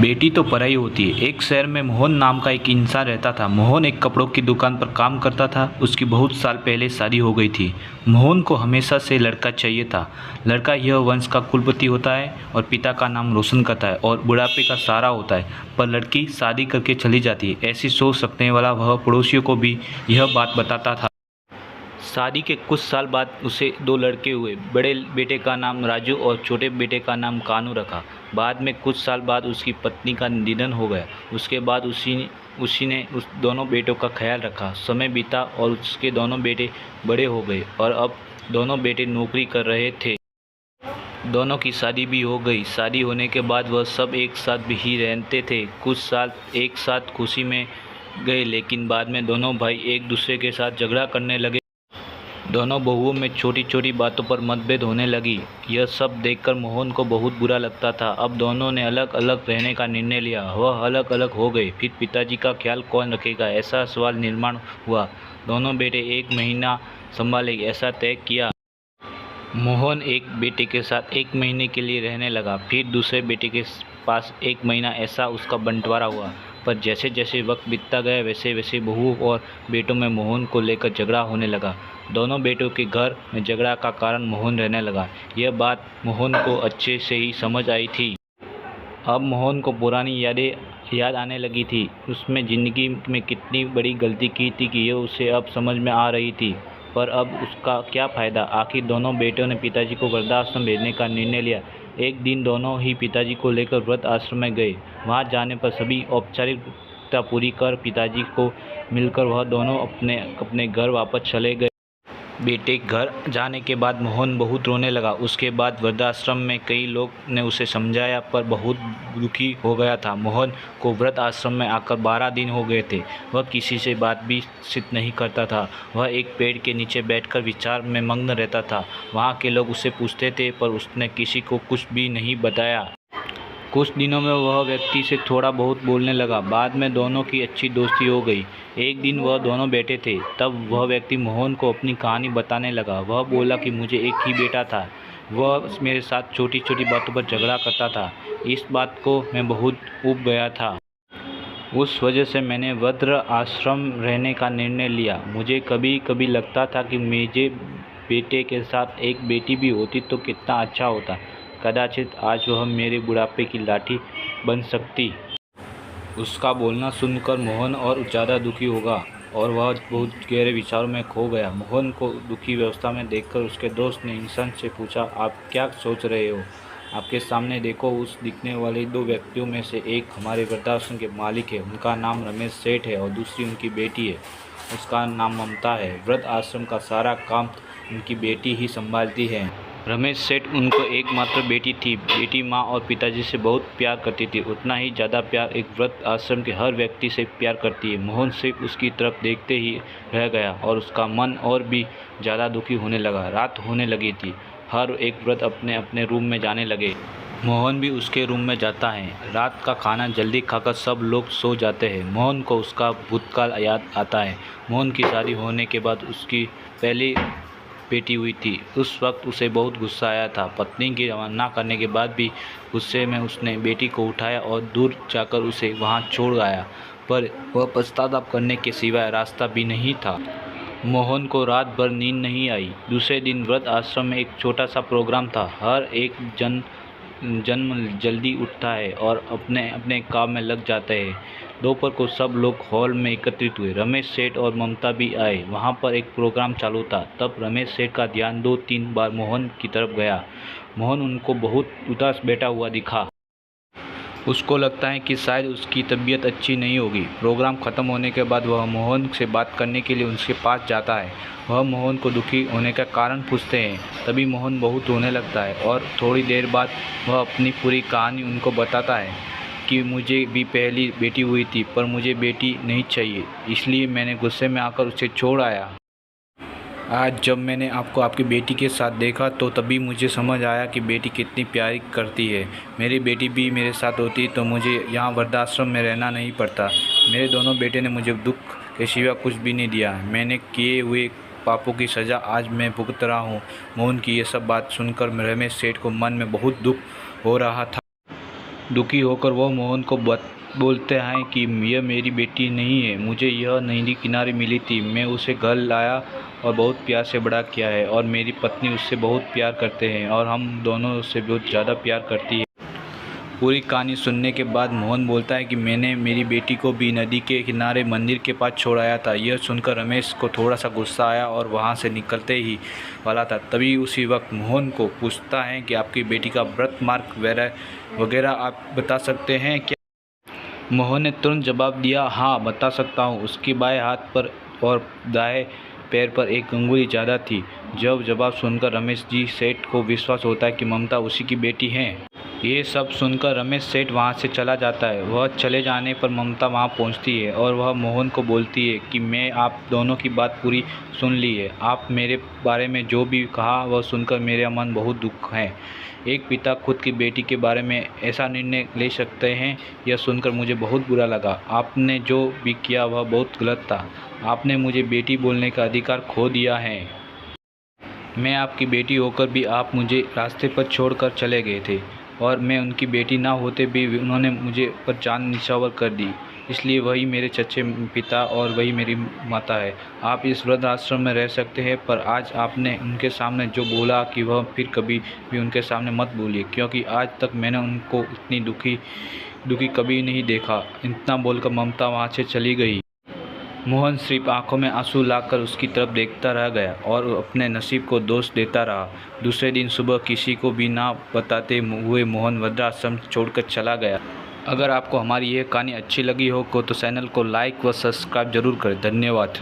बेटी तो पराई होती है। एक शहर में मोहन नाम का एक इंसान रहता था। मोहन एक कपड़ों की दुकान पर काम करता था। उसकी बहुत साल पहले शादी हो गई थी। मोहन को हमेशा से लड़का चाहिए था। लड़का यह वंश का कुलपति होता है और पिता का नाम रोशन करता है और बुढ़ापे का सहारा होता है। पर लड़की शादी करके चली जाती है। ऐसी सोच रखने वाला वह पड़ोसियों को भी यह बात बताता था। शादी के कुछ साल बाद उसे दो लड़के हुए। बड़े बेटे का नाम राजू और छोटे बेटे का नाम कानू रखा। बाद में कुछ साल बाद उसकी पत्नी का निधन हो गया। उसके बाद उसी ने उस दोनों बेटों का ख्याल रखा। समय बीता और उसके दोनों बेटे बड़े हो गए और अब दोनों बेटे नौकरी कर रहे थे। दोनों की शादी भी हो गई। शादी होने के बाद वह सब एक साथ भी ही रहते थे। कुछ साल एक साथ खुशी में गए, लेकिन बाद में दोनों भाई एक दूसरे के साथ झगड़ा करने लगे। दोनों बहुओं में छोटी छोटी बातों पर मतभेद होने लगी। यह सब देखकर मोहन को बहुत बुरा लगता था। अब दोनों ने अलग अलग रहने का निर्णय लिया। वह अलग अलग हो गए। फिर पिताजी का ख्याल कौन रखेगा, ऐसा सवाल निर्माण हुआ। दोनों बेटे एक महीना संभालेंगे, ऐसा तय किया। मोहन एक बेटे के साथ एक महीने के लिए रहने लगा, फिर दूसरे बेटे के पास एक महीना, ऐसा उसका बंटवारा हुआ। पर जैसे जैसे वक्त बीतता गया वैसे वैसे बहुओं और बेटों में मोहन को लेकर झगड़ा होने लगा। दोनों बेटों के घर में झगड़ा का कारण मोहन रहने लगा। यह बात मोहन को अच्छे से ही समझ आई थी। अब मोहन को पुरानी यादें याद आने लगी थी। उसमें ज़िंदगी में कितनी बड़ी गलती की थी कि यह उसे अब समझ में आ रही थी। पर अब उसका क्या फ़ायदा। आखिर दोनों बेटों ने पिताजी को वृद्धाश्रम भेजने का निर्णय लिया। एक दिन दोनों ही पिताजी को लेकर वृद्ध आश्रम में गए। वहां जाने पर सभी औपचारिकता पूरी कर पिताजी को मिलकर वह दोनों अपने अपने घर वापस चले गए। बेटे घर जाने के बाद मोहन बहुत रोने लगा। उसके बाद वृद्धाश्रम में कई लोग ने उसे समझाया, पर बहुत दुखी हो गया था। मोहन को वृद्ध आश्रम में आकर 12 दिन हो गए थे। वह किसी से बात भी चित नहीं करता था। वह एक पेड़ के नीचे बैठकर विचार में मग्न रहता था। वहाँ के लोग उससे पूछते थे, पर उसने किसी को कुछ भी नहीं बताया। कुछ दिनों में वह व्यक्ति से थोड़ा बहुत बोलने लगा। बाद में दोनों की अच्छी दोस्ती हो गई। एक दिन वह दोनों बैठे थे, तब वह व्यक्ति मोहन को अपनी कहानी बताने लगा। वह बोला कि मुझे एक ही बेटा था। वह मेरे साथ छोटी छोटी बातों पर झगड़ा करता था। इस बात को मैं बहुत ऊब गया था। उस वजह से मैंने वृद्ध आश्रम रहने का निर्णय लिया। मुझे कभी कभी लगता था कि मेरे बेटे के साथ एक बेटी भी होती तो कितना अच्छा होता। कदाचित आज वह मेरे बुढ़ापे की लाठी बन सकती। उसका बोलना सुनकर मोहन और ज़्यादा दुखी होगा और वह बहुत गहरे विचारों में खो गया। मोहन को दुखी अवस्था में देखकर उसके दोस्त ने इंसान से पूछा, आप क्या सोच रहे हो? आपके सामने देखो, उस दिखने वाले दो व्यक्तियों में से एक हमारे वृद्धाश्रम के मालिक है। उनका नाम रमेश सेठ है और दूसरी उनकी बेटी है, उसका नाम ममता है। वृद्ध आश्रम का सारा काम उनकी बेटी ही संभालती है। रमेश सेठ उनको एकमात्र बेटी थी। बेटी माँ और पिताजी से बहुत प्यार करती थी। उतना ही ज़्यादा प्यार एक वृद्ध आश्रम के हर व्यक्ति से प्यार करती है। मोहन सिर्फ उसकी तरफ देखते ही रह गया और उसका मन और भी ज़्यादा दुखी होने लगा। रात होने लगी थी। हर एक वृद्ध अपने अपने रूम में जाने लगे। मोहन भी उसके रूम में जाता है। रात का खाना जल्दी खाकर सब लोग सो जाते हैं। मोहन को उसका भूतकाल याद आता है। मोहन की शादी होने के बाद उसकी पहली बेटी हुई थी। उस वक्त उसे बहुत गुस्सा आया था। पत्नी की मना करने के बाद भी गुस्से में उसने बेटी को उठाया और दूर जाकर उसे वहां छोड़ आया। पर वह पश्चाताप करने के सिवाय रास्ता भी नहीं था। मोहन को रात भर नींद नहीं आई। दूसरे दिन वृद्ध आश्रम में एक छोटा सा प्रोग्राम था। हर एक जन्म जल्दी उठता है और अपने अपने काम में लग जाते हैं। दोपहर को सब लोग हॉल में एकत्रित हुए। रमेश सेठ और ममता भी आए। वहाँ पर एक प्रोग्राम चालू था। तब रमेश सेठ का ध्यान 2-3 बार मोहन की तरफ गया। मोहन उनको बहुत उदास बैठा हुआ दिखा। उसको लगता है कि शायद उसकी तबीयत अच्छी नहीं होगी। प्रोग्राम ख़त्म होने के बाद वह मोहन से बात करने के लिए उसके पास जाता है। वह मोहन को दुखी होने का कारण पूछते हैं। तभी मोहन बहुत रोने लगता है और थोड़ी देर बाद वह अपनी पूरी कहानी उनको बताता है कि मुझे भी पहली बेटी हुई थी, पर मुझे बेटी नहीं चाहिए, इसलिए मैंने गुस्से में आकर उसे छोड़ आया। आज जब मैंने आपको आपकी बेटी के साथ देखा तो तभी मुझे समझ आया कि बेटी कितनी प्यारी करती है। मेरी बेटी भी मेरे साथ होती तो मुझे यहाँ वृद्धाश्रम में रहना नहीं पड़ता। मेरे दोनों बेटे ने मुझे दुख के सिवा कुछ भी नहीं दिया। मैंने किए हुए पापों की सज़ा आज मैं भुगत रहा हूँ। मोहन की ये सब बात सुनकर रमेश सेठ को मन में बहुत दुख हो रहा था। दुखी होकर वो मोहन को बोलते हैं कि यह मेरी बेटी नहीं है, मुझे यह नदी किनारे मिली थी, मैं उसे घर लाया और बहुत प्यार से बड़ा किया है और मेरी पत्नी उससे बहुत प्यार करते हैं और हम दोनों उससे बहुत ज़्यादा प्यार करती है। पूरी कहानी सुनने के बाद मोहन बोलता है कि मैंने मेरी बेटी को भी नदी के किनारे मंदिर के पास छोड़ाया था। यह सुनकर रमेश को थोड़ा सा गुस्सा आया और वहाँ से निकलते ही वाला था। तभी उसी वक्त मोहन को पूछता है कि आपकी बेटी का बर्थ मार्क वगैरह आप बता सकते हैं क्या? मोहन ने तुरंत जवाब दिया, हाँ बता सकता हूँ। उसके बाएं हाथ पर और दाएं पैर पर एक अंगुली ज़्यादा थी। जब जवाब सुनकर रमेश जी सेठ को विश्वास होता है कि ममता उसी की बेटी है। ये सब सुनकर रमेश सेठ वहाँ से चला जाता है। वह चले जाने पर ममता वहाँ पहुँचती है और वह मोहन को बोलती है कि मैं आप दोनों की बात पूरी सुन ली है। आप मेरे बारे में जो भी कहा वह सुनकर मेरा मन बहुत दुख है। एक पिता खुद की बेटी के बारे में ऐसा निर्णय ले सकते हैं, यह सुनकर मुझे बहुत बुरा लगा। आपने जो भी किया वह बहुत गलत था। आपने मुझे बेटी बोलने का अधिकार खो दिया है। मैं आपकी बेटी होकर भी आप मुझे रास्ते पर छोड़कर चले गए थे और मैं उनकी बेटी ना होते भी उन्होंने मुझे पर जान निछावर कर दी। इसलिए वही मेरे सच्चे पिता और वही मेरी माता है। आप इस वृद्ध आश्रम में रह सकते हैं, पर आज आपने उनके सामने जो बोला कि वह फिर कभी भी उनके सामने मत बोलिए, क्योंकि आज तक मैंने उनको इतनी दुखी कभी नहीं देखा। इतना बोलकर ममता वहाँ से चली गई। मोहन सिर्फ आंखों में आंसू लाकर उसकी तरफ देखता रह गया और अपने नसीब को दोष देता रहा। दूसरे दिन सुबह किसी को भी ना बताते हुए मोहन वृद्धाश्रम छोड़कर चला गया। अगर आपको हमारी यह कहानी अच्छी लगी हो तो चैनल को लाइक व सब्सक्राइब जरूर करें। धन्यवाद।